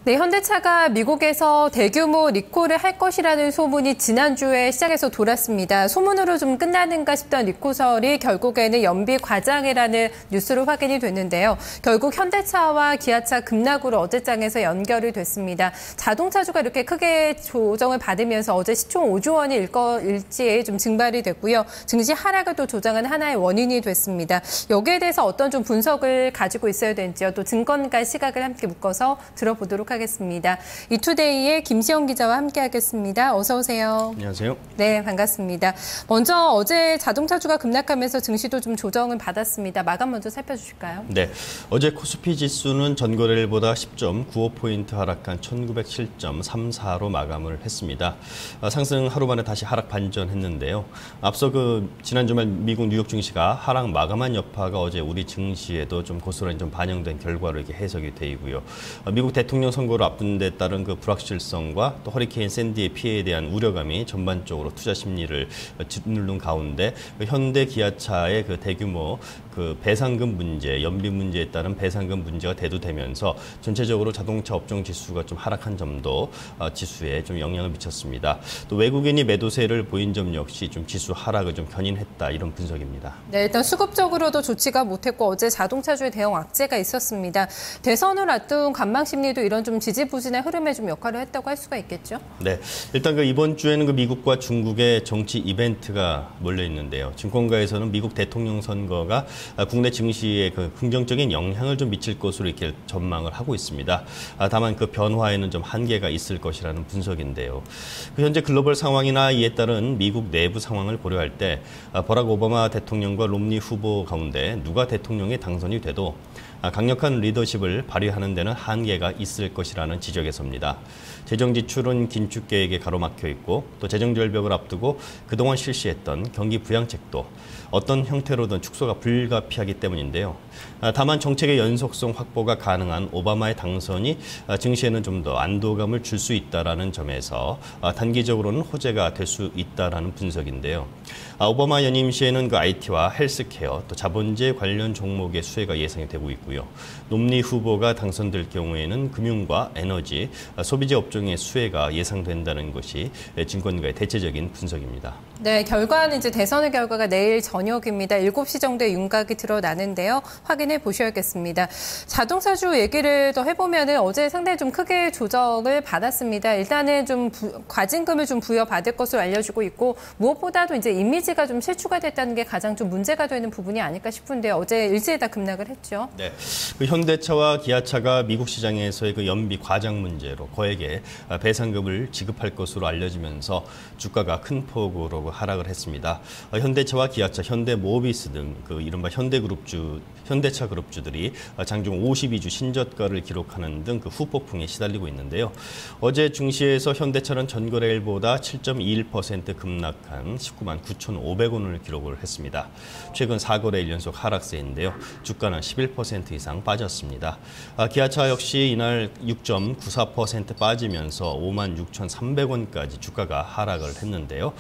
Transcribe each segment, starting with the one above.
네, 현대차가 미국에서 대규모 리콜을 할 것이라는 소문이 지난주에 시장에서 돌았습니다. 소문으로 좀 끝나는가 싶던 리콜설이 결국에는 연비 과장이라는 뉴스로 확인이 됐는데요. 결국 현대차와 기아차 급락으로 어제장에서 연결이 됐습니다. 자동차주가 이렇게 크게 조정을 받으면서 어제 시총 5조 원이 일지에 좀 증발이 됐고요. 증시 하락을 또 조장한 하나의 원인이 됐습니다. 여기에 대해서 어떤 좀 분석을 가지고 있어야 되는지요. 또 증권가 시각을 함께 묶어서 들어보도록 하겠습니다. 이투데이의 김시영 기자와 함께하겠습니다. 어서 오세요. 안녕하세요. 네, 반갑습니다. 먼저 어제 자동차주가 급락하면서 증시도 좀 조정을 받았습니다. 마감 먼저 살펴주실까요? 네, 어제 코스피 지수는 전거래일보다 10.95포인트 하락한 1907.34로 마감을 했습니다. 상승 하루 만에 다시 하락 반전했는데요. 앞서 지난 주말 미국 뉴욕 증시가 하락 마감한 여파가 어제 우리 증시에도 좀 고스란히 좀 반영된 결과로 이렇게 해석이 되고요. 미국 대통령 선거를 앞둔 데 따른 불확실성과 또 허리케인 샌디의 피해에 대한 우려감이 전반적으로 투자 심리를 짓누른 가운데 현대 기아차의 대규모 배상금 문제, 연비 문제에 따른 배상금 문제가 대두되면서 전체적으로 자동차 업종 지수가 좀 하락한 점도 지수에 좀 영향을 미쳤습니다. 또 외국인이 매도세를 보인 점 역시 좀 지수 하락을 좀 견인했다, 이런 분석입니다. 네, 일단 수급적으로도 좋지가 못했고 어제 자동차주의 대형 악재가 있었습니다. 대선을 앞둔 관망 심리도 이런 좀 지지부진의 흐름에 좀 역할을 했다고 할 수가 있겠죠? 네, 일단 이번 주에는 미국과 중국의 정치 이벤트가 몰려 있는데요. 증권가에서는 미국 대통령 선거가 국내 증시에 긍정적인 영향을 좀 미칠 것으로 이렇게 전망을 하고 있습니다. 다만 변화에는 좀 한계가 있을 것이라는 분석인데요. 현재 글로벌 상황이나 이에 따른 미국 내부 상황을 고려할 때 버락 오바마 대통령과 롬니 후보 가운데 누가 대통령에 당선이 돼도 강력한 리더십을 발휘하는 데는 한계가 있을 것이라는 지적에 섭니다. 재정 지출은 긴축 계획에 가로막혀 있고 또 재정 절벽을 앞두고 그동안 실시했던 경기 부양책도 어떤 형태로든 축소가 불가피하기 때문인데요. 다만 정책의 연속성 확보가 가능한 오바마의 당선이 증시에는 좀 더 안도감을 줄 수 있다는 점에서 단기적으로는 호재가 될 수 있다는 분석인데요. 오바마 연임 시에는 IT와 헬스케어, 또 자본재 관련 종목의 수혜가 예상이 되고 있고요. 롬니 후보가 당선될 경우에는 금융과 에너지, 소비재 업종의 수혜가 예상된다는 것이 증권가의 대체적인 분석입니다. 네, 결과는 이제 대선의 결과가 내일 저녁입니다. 7시 정도에 윤곽이 드러나는데요. 확인해 보셔야겠습니다. 자동차주 얘기를 더 해보면은 어제 상당히 좀 크게 조정을 받았습니다. 일단은 좀 과징금을 좀 부여받을 것으로 알려지고 있고 무엇보다도 이제 이미지가 좀 실추가 됐다는 게 가장 좀 문제가 되는 부분이 아닐까 싶은데요. 어제 일제히 다 급락을 했죠. 네, 현대차와 기아차가 미국 시장에서의 연비 과장 문제로 거액의 배상금을 지급할 것으로 알려지면서 주가가 큰 폭으로 하락을 했습니다. 현대차와 기아차, 현대모비스 등 이른바 현대차 그룹주들이 장중 52주 신저가를 기록하는 등 후폭풍에 시달리고 있는데요. 어제 증시에서 현대차는 전거래일보다 7.21% 급락한 19만 9,500원을 기록을 했습니다. 최근 4거래일 연속 하락세인데요. 주가는 11% 이상 빠졌습니다. 기아차 역시 이날 6.94% 빠지면서 5만 6,300원까지 주가가 하락을 했는데요.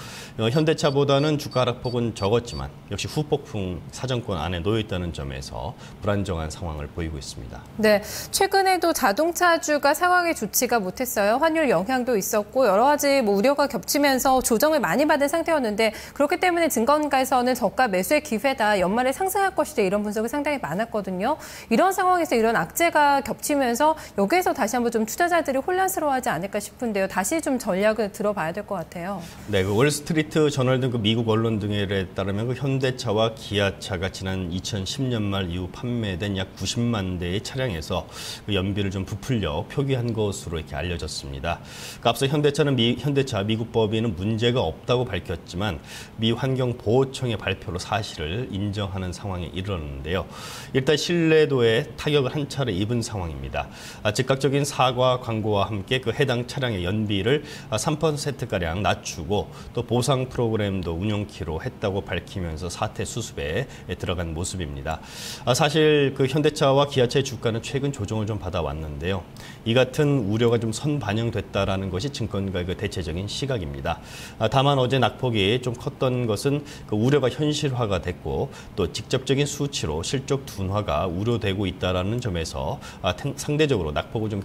현대차보다는 주가 하락폭은 적었지만 역시 후폭풍 사정권 안에 놓여 있다는 점에서 불안정한 상황을 보이고 있습니다. 네, 최근에도 자동차주가 상황이 좋지가 못했어요. 환율 영향도 있었고 여러 가지 우려가 겹치면서 조정을 많이 받은 상태였는데 그렇기 때문에 증권가에서는 저가 매수의 기회다, 연말에 상승할 것이다, 이런 분석이 상당히 많았거든요. 이런 상황에서 이런 악재가 겹치면서 여기에서 다시 한번 좀 투자자들이 혼란스러워하지 않을까 싶은데요. 다시 좀 전략을 들어봐야 될 것 같아요. 네, 월스트리트 저널 등 미국 언론 등에 따르면 현대차와 기아차가 지난 2010년 말 이후 판매된 약 90만 대의 차량에서 연비를 좀 부풀려 표기한 것으로 이렇게 알려졌습니다. 앞서 현대차 미국 법인은 문제가 없다고 밝혔지만 미 환경보호청의 발표로 사실을 인정하는 상황에 이르렀는데요. 일단 신뢰도에 타격을 한 차례 입은 상황입니다. 즉각적인 사과 광고와 함께 해당 차량의 연비를 3%가량 낮추고 또 보상 프로그램도 운영키로 했다고 밝히면서 사태 수습에 들어간 모습입니다. 사실 현대차와 기아차의 주가는 최근 조정을 좀 받아왔는데요. 이 같은 우려가 좀 선반영됐다라는 것이 증권가의 대체적인 시각입니다. 다만 어제 낙폭이 좀 컸던 것은 우려가 현실화가 됐고 또 직접적인 수치로 실적 둔화가 우려 우려되고 있다라는 점에서 상대적으로 낙폭을 좀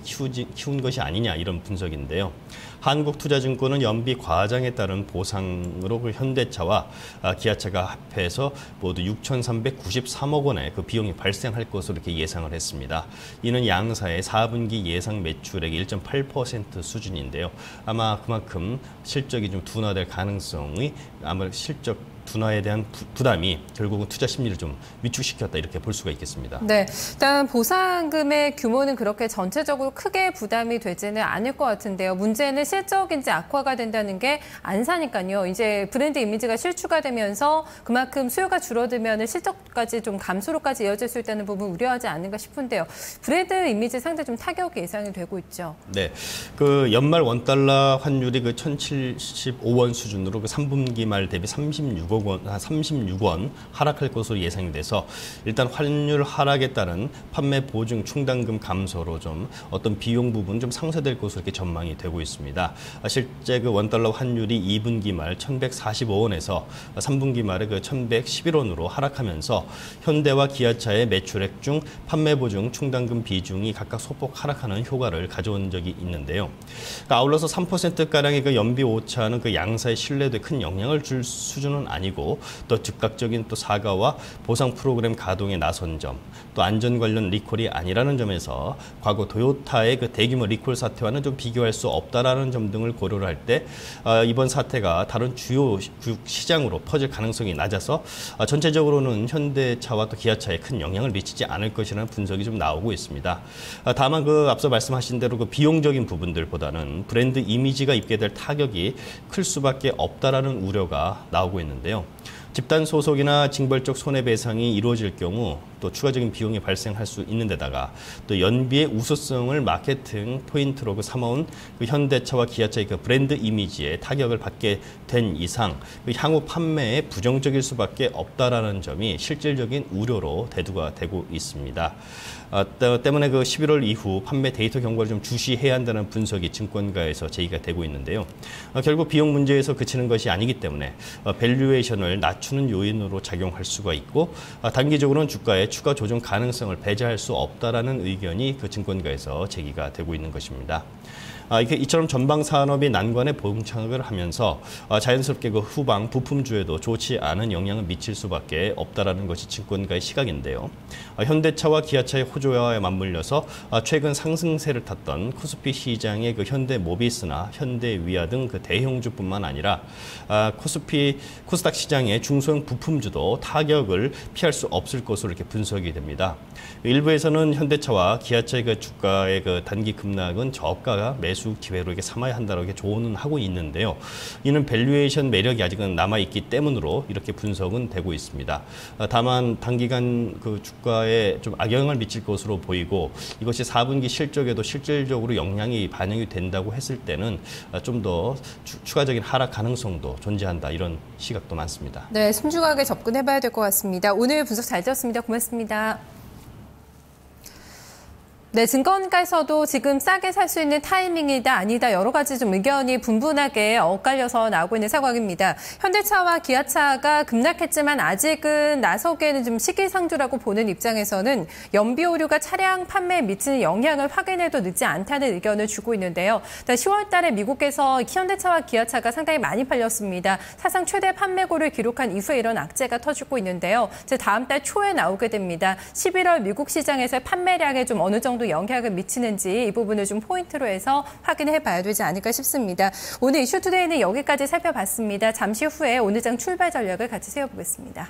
키운 것이 아니냐 이런 분석인데요. 한국투자증권은 연비 과장에 따른 보상으로 그 현대차와 기아차가 합해서 모두 6,393억 원의 그 비용이 발생할 것으로 이렇게 예상을 했습니다. 이는 양사의 4분기 예상 매출액의 1.8% 수준인데요. 아마 그만큼 실적이 좀 둔화될 가능성이 아마 실적 둔화에 대한 부담이 결국은 투자 심리를 좀 위축시켰다 이렇게 볼 수가 있겠습니다. 네, 일단 보상금의 규모는 그렇게 전체적으로 크게 부담이 되지는 않을 것 같은데요. 문제는 실적이 이제 악화가 된다는 게 안 사니까요. 이제 브랜드 이미지가 실추가 되면서 그만큼 수요가 줄어들면 실적까지 좀 감소로까지 이어질 수 있다는 부분 우려하지 않는가 싶은데요. 브랜드 이미지 상당히 좀 타격이 예상이 되고 있죠. 네, 그 연말 원달러 환율이 그 1,075원 수준으로 그 3분기 말 대비 36원 하락할 것으로 예상이 돼서 일단 환율 하락에 따른 판매 보증 충당금 감소로 좀 어떤 비용 부분 좀 상쇄될 것으로 이렇게 전망이 되고 있습니다. 실제 그 원달러 환율이 2분기 말 1,145원에서 3분기 말에 그 1,111원으로 하락하면서 현대와 기아차의 매출액 중 판매 보증 충당금 비중이 각각 소폭 하락하는 효과를 가져온 적이 있는데요. 아울러서 3%가량의 그 연비 오차는 그 양사의 신뢰도에 큰 영향을 줄 수준은 아니고 또 즉각적인 또 사과와 보상 프로그램 가동에 나선 점, 또 안전 관련 리콜이 아니라는 점에서 과거 도요타의 그 대규모 리콜 사태와는 좀 비교할 수 없다라는 점 등을 고려를 할 때 이번 사태가 다른 주요 시장으로 퍼질 가능성이 낮아서 전체적으로는 현대차와 또 기아차에 큰 영향을 미치지 않을 것이라는 분석이 좀 나오고 있습니다. 다만 그 앞서 말씀하신 대로 그 비용적인 부분들보다는 브랜드 이미지가 입게 될 타격이 클 수밖에 없다라는 우려가 나오고 있는데요. 집단 소속이나 징벌적 손해배상이 이루어질 경우 또 추가적인 비용이 발생할 수 있는 데다가 또 연비의 우수성을 마케팅 포인트로 삼아온 그 현대차와 기아차의 그 브랜드 이미지에 타격을 받게 된 이상 그 향후 판매에 부정적일 수밖에 없다라는 점이 실질적인 우려로 대두가 되고 있습니다. 때문에 그 11월 이후 판매 데이터 경과를 좀 주시해야 한다는 분석이 증권가에서 제기가 되고 있는데요. 결국 비용 문제에서 그치는 것이 아니기 때문에 밸류에이션을 낮추는 요인으로 작용할 수가 있고 단기적으로는 주가의 추가 조정 가능성을 배제할 수 없다라는 의견이 그 증권가에서 제기가 되고 있는 것입니다. 이처럼 전방 산업이 난관에 봉착을 하면서 자연스럽게 그 후방 부품주에도 좋지 않은 영향을 미칠 수밖에 없다라는 것이 증권가의 시각인데요. 현대차와 기아차의 호조화에 맞물려서 최근 상승세를 탔던 코스피 시장의 그 현대모비스나 현대위아 등 그 대형주뿐만 아니라 코스닥 시장의 중소형 부품주도 타격을 피할 수 없을 것으로 이렇게 분석이 됩니다. 일부에서는 현대차와 기아차의 그 주가의 그 단기 급락은 저가가 매수 기회로 이렇게 삼아야 한다고 이렇게 조언은 하고 있는데요. 이는 밸류에이션 매력이 아직은 남아 있기 때문으로 이렇게 분석은 되고 있습니다. 다만 단기간 그 주가에 좀 악영향을 미칠 것으로 보이고 이것이 4분기 실적에도 실질적으로 영향이 반영이 된다고 했을 때는 좀 더 추가적인 하락 가능성도 존재한다 이런 시각도 많습니다. 네, 신중하게 접근해봐야 될 것 같습니다. 오늘 분석 잘 들었습니다. 고맙습니다. 네, 증권가에서도 지금 싸게 살 수 있는 타이밍이다 아니다 여러 가지 좀 의견이 분분하게 엇갈려서 나오고 있는 상황입니다. 현대차와 기아차가 급락했지만 아직은 나서기에는 좀 시기상조라고 보는 입장에서는 연비 오류가 차량 판매에 미치는 영향을 확인해도 늦지 않다는 의견을 주고 있는데요. 10월 달에 미국에서 현대차와 기아차가 상당히 많이 팔렸습니다. 사상 최대 판매고를 기록한 이후에 이런 악재가 터지고 있는데요. 다음 달 초에 나오게 됩니다. 11월 미국 시장에서의 판매량에 좀 어느 정도 영향을 미치는지 이 부분을 좀 포인트로 해서 확인해 봐야 되지 않을까 싶습니다. 오늘 이슈투데이는 여기까지 살펴봤습니다. 잠시 후에 오늘 장 출발 전략을 같이 세워보겠습니다.